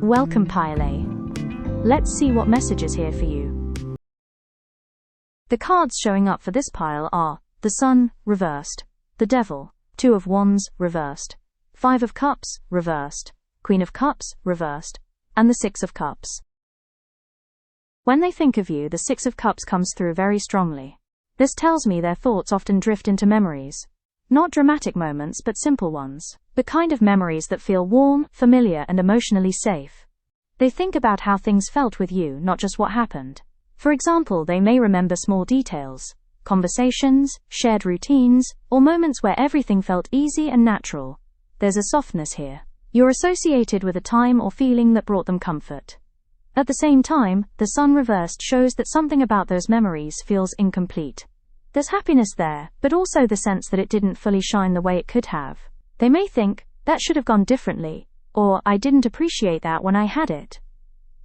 Welcome, Pile A. Let's see what message is here for you. The cards showing up for this pile are the Sun, reversed, the Devil, Two of Wands, reversed, Five of Cups, reversed, Queen of Cups, reversed, and the Six of Cups. When they think of you, the Six of Cups comes through very strongly. This tells me their thoughts often drift into memories. Not dramatic moments, but simple ones. The kind of memories that feel warm, familiar, and emotionally safe. They think about how things felt with you, not just what happened. For example, they may remember small details, conversations, shared routines, or moments where everything felt easy and natural. There's a softness here. You're associated with a time or feeling that brought them comfort. At the same time, the Sun reversed shows that something about those memories feels incomplete. There's happiness there, but also the sense that it didn't fully shine the way it could have. They may think, that should have gone differently, or I didn't appreciate that when I had it.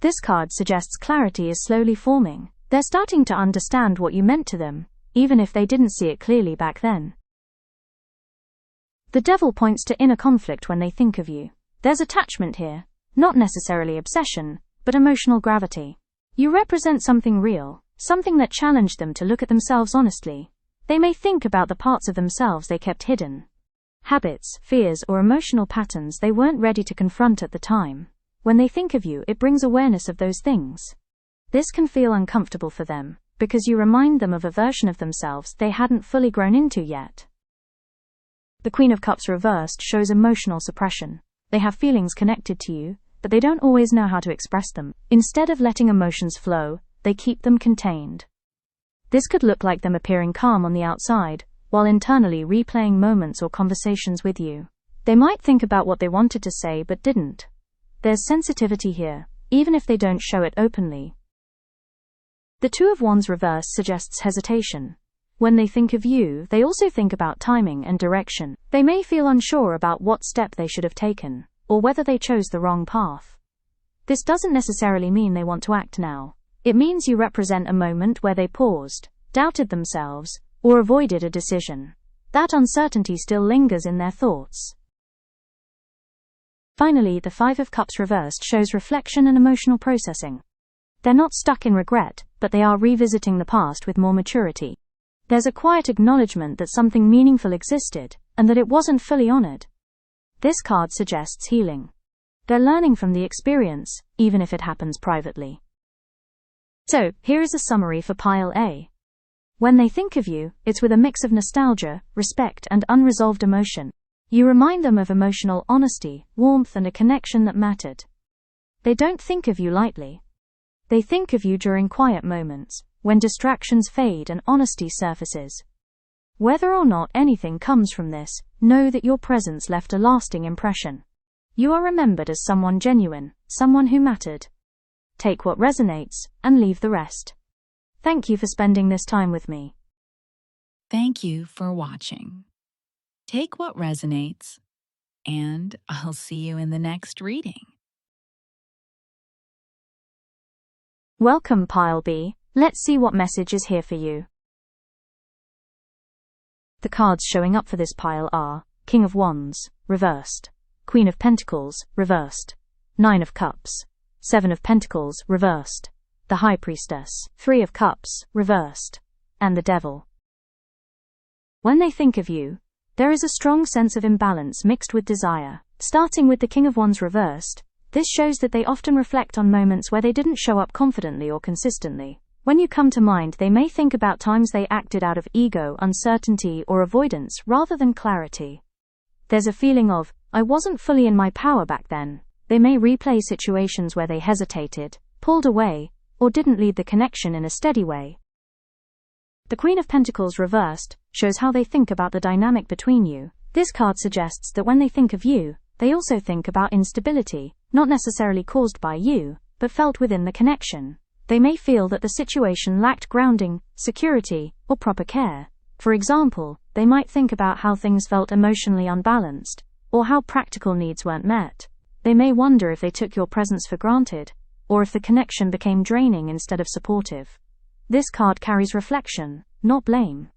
This card suggests clarity is slowly forming. They're starting to understand what you meant to them, even if they didn't see it clearly back then. The Devil points to inner conflict when they think of you. There's attachment here, not necessarily obsession, but emotional gravity. You represent something real, something that challenged them to look at themselves honestly. They may think about the parts of themselves they kept hidden. Habits, fears, or emotional patterns they weren't ready to confront at the time. When they think of you, it brings awareness of those things. This can feel uncomfortable for them, because you remind them of a version of themselves they hadn't fully grown into yet. The Queen of Cups reversed shows emotional suppression. They have feelings connected to you, but they don't always know how to express them. Instead of letting emotions flow, they keep them contained. This could look like them appearing calm on the outside, while internally replaying moments or conversations with you. They might think about what they wanted to say but didn't. There's sensitivity here, even if they don't show it openly. The Two of Wands reverse suggests hesitation. When they think of you, they also think about timing and direction. They may feel unsure about what step they should have taken, or whether they chose the wrong path. This doesn't necessarily mean they want to act now. It means you represent a moment where they paused, doubted themselves, or avoided a decision. That uncertainty still lingers in their thoughts. Finally, the Five of Cups reversed shows reflection and emotional processing. They're not stuck in regret, but they are revisiting the past with more maturity. There's a quiet acknowledgement that something meaningful existed, and that it wasn't fully honored. This card suggests healing. They're learning from the experience, even if it happens privately. So, here is a summary for Pile A. When they think of you, it's with a mix of nostalgia, respect, and unresolved emotion. You remind them of emotional honesty, warmth, and a connection that mattered. They don't think of you lightly. They think of you during quiet moments, when distractions fade and honesty surfaces. Whether or not anything comes from this, know that your presence left a lasting impression. You are remembered as someone genuine, someone who mattered. Take what resonates, and leave the rest. Thank you for spending this time with me. Thank you for watching. Take what resonates, and I'll see you in the next reading. Welcome, Pile B. Let's see what message is here for you. The cards showing up for this pile are King of Wands, reversed, Queen of Pentacles, reversed, Nine of Cups, Seven of Pentacles, reversed, the High Priestess, Three of Cups, reversed, and the Devil. When they think of you, there is a strong sense of imbalance mixed with desire. Starting with the King of Wands reversed, this shows that they often reflect on moments where they didn't show up confidently or consistently. When you come to mind, they may think about times they acted out of ego, uncertainty, or avoidance rather than clarity. There's a feeling of, I wasn't fully in my power back then. They may replay situations where they hesitated, pulled away, or didn't lead the connection in a steady way. The Queen of Pentacles reversed shows how they think about the dynamic between you. This card suggests that when they think of you, they also think about instability, not necessarily caused by you, but felt within the connection. They may feel that the situation lacked grounding, security, or proper care. For example, they might think about how things felt emotionally unbalanced, or how practical needs weren't met. They may wonder if they took your presence for granted, or if the connection became draining instead of supportive. This card carries reflection, not blame.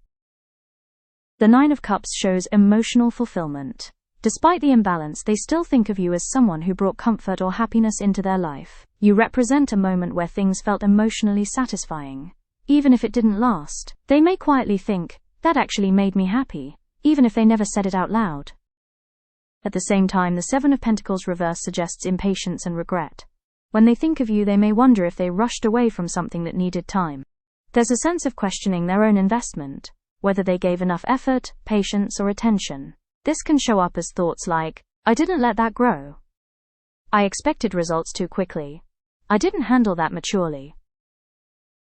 The Nine of Cups shows emotional fulfillment. Despite the imbalance, they still think of you as someone who brought comfort or happiness into their life. You represent a moment where things felt emotionally satisfying. Even if it didn't last, they may quietly think, that actually made me happy, even if they never said it out loud. At the same time, the Seven of Pentacles reverse suggests impatience and regret. When they think of you, they may wonder if they rushed away from something that needed time. There's a sense of questioning their own investment, whether they gave enough effort, patience, or attention. This can show up as thoughts like, I didn't let that grow. I expected results too quickly. I didn't handle that maturely.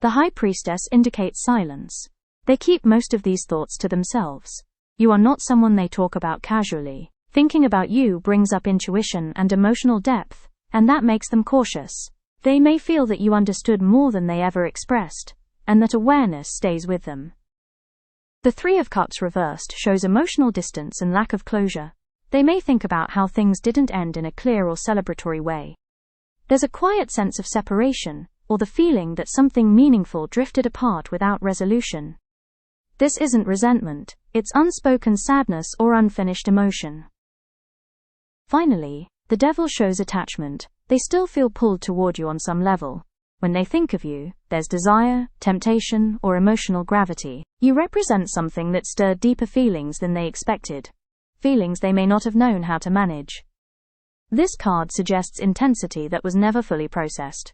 The High Priestess indicates silence. They keep most of these thoughts to themselves. You are not someone they talk about casually. Thinking about you brings up intuition and emotional depth, and that makes them cautious. They may feel that you understood more than they ever expressed, and that awareness stays with them. The Three of Cups reversed shows emotional distance and lack of closure. They may think about how things didn't end in a clear or celebratory way. There's a quiet sense of separation, or the feeling that something meaningful drifted apart without resolution. This isn't resentment, it's unspoken sadness or unfinished emotion. Finally, the Devil shows attachment. They still feel pulled toward you on some level. When they think of you, there's desire, temptation, or emotional gravity. You represent something that stirred deeper feelings than they expected. Feelings they may not have known how to manage. This card suggests intensity that was never fully processed.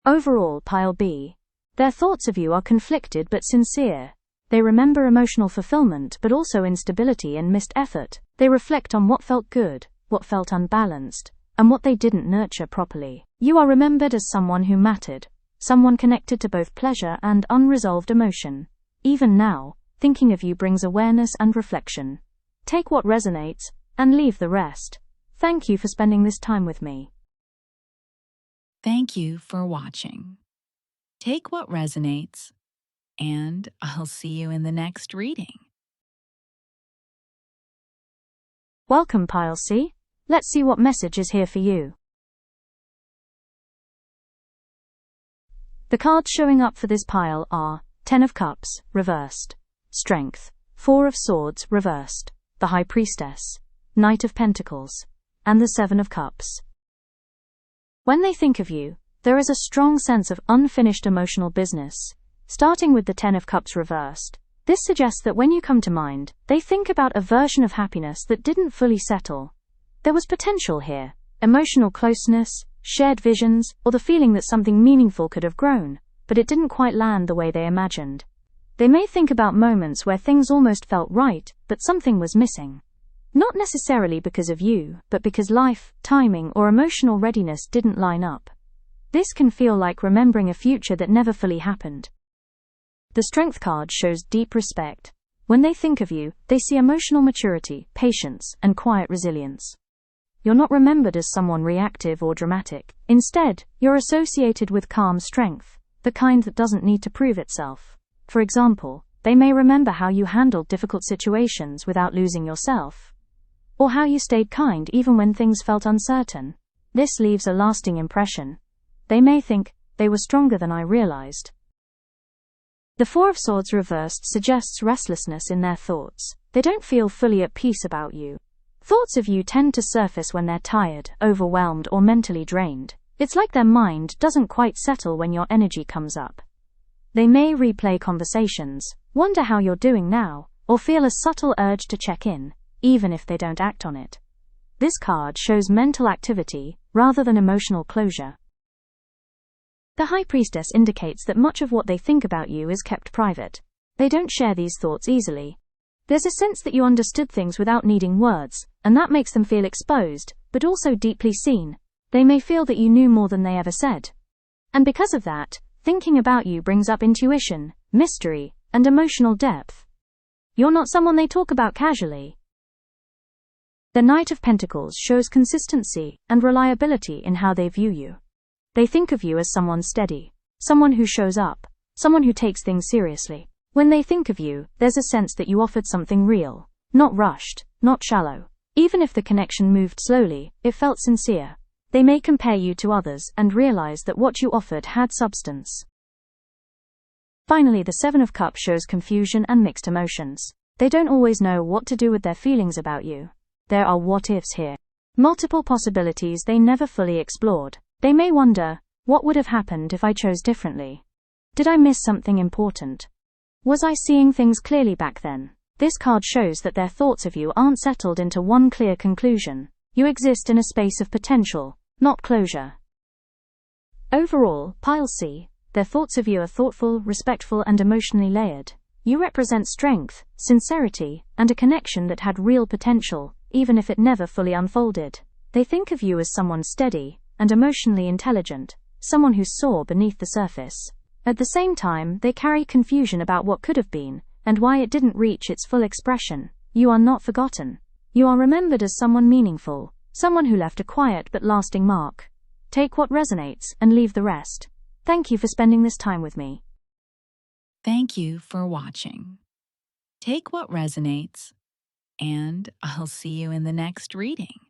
Overall, Pile B. Their thoughts of you are conflicted but sincere. They remember emotional fulfillment but also instability and missed effort. They reflect on what felt good, what felt unbalanced, and what they didn't nurture properly. You are remembered as someone who mattered, someone connected to both pleasure and unresolved emotion. Even now, thinking of you brings awareness and reflection. Take what resonates, and leave the rest. Thank you for spending this time with me. Thank you for watching. Take what resonates, and I'll see you in the next reading. Welcome, Pile C. Let's see what message is here for you. The cards showing up for this pile are Ten of Cups, reversed, Strength, Four of Swords, reversed, the High Priestess, Knight of Pentacles, and the Seven of Cups. When they think of you, there is a strong sense of unfinished emotional business. Starting with the Ten of Cups reversed, this suggests that when you come to mind, they think about a version of happiness that didn't fully settle. There was potential here, emotional closeness, shared visions, or the feeling that something meaningful could have grown, but it didn't quite land the way they imagined. They may think about moments where things almost felt right, but something was missing. Not necessarily because of you, but because life, timing, or emotional readiness didn't line up. This can feel like remembering a future that never fully happened. The Strength card shows deep respect. When they think of you, they see emotional maturity, patience, and quiet resilience. You're not remembered as someone reactive or dramatic. Instead, you're associated with calm strength, the kind that doesn't need to prove itself. For example, they may remember how you handled difficult situations without losing yourself, or how you stayed kind even when things felt uncertain. This leaves a lasting impression. They may think, they were stronger than I realized. The Four of Swords reversed suggests restlessness in their thoughts. They don't feel fully at peace about you. Thoughts of you tend to surface when they're tired, overwhelmed, or mentally drained. It's like their mind doesn't quite settle when your energy comes up. They may replay conversations, wonder how you're doing now, or feel a subtle urge to check in, even if they don't act on it. This card shows mental activity, rather than emotional closure. The High Priestess indicates that much of what they think about you is kept private. They don't share these thoughts easily. There's a sense that you understood things without needing words, and that makes them feel exposed, but also deeply seen. They may feel that you knew more than they ever said. And because of that, thinking about you brings up intuition, mystery, and emotional depth. You're not someone they talk about casually. The Knight of Pentacles shows consistency and reliability in how they view you. They think of you as someone steady, someone who shows up, someone who takes things seriously. When they think of you, there's a sense that you offered something real, not rushed, not shallow. Even if the connection moved slowly, it felt sincere. They may compare you to others and realize that what you offered had substance. Finally, the Seven of Cups shows confusion and mixed emotions. They don't always know what to do with their feelings about you. There are what-ifs here. Multiple possibilities they never fully explored. They may wonder, what would have happened if I chose differently? Did I miss something important? Was I seeing things clearly back then? This card shows that their thoughts of you aren't settled into one clear conclusion. You exist in a space of potential, not closure. Overall, Pile C, their thoughts of you are thoughtful, respectful, and emotionally layered. You represent strength, sincerity, and a connection that had real potential, even if it never fully unfolded. They think of you as someone steady and emotionally intelligent, someone who saw beneath the surface. At the same time, they carry confusion about what could have been, and why it didn't reach its full expression. You are not forgotten. You are remembered as someone meaningful, someone who left a quiet but lasting mark. Take what resonates and leave the rest. Thank you for spending this time with me. Thank you for watching. Take what resonates, and I'll see you in the next reading.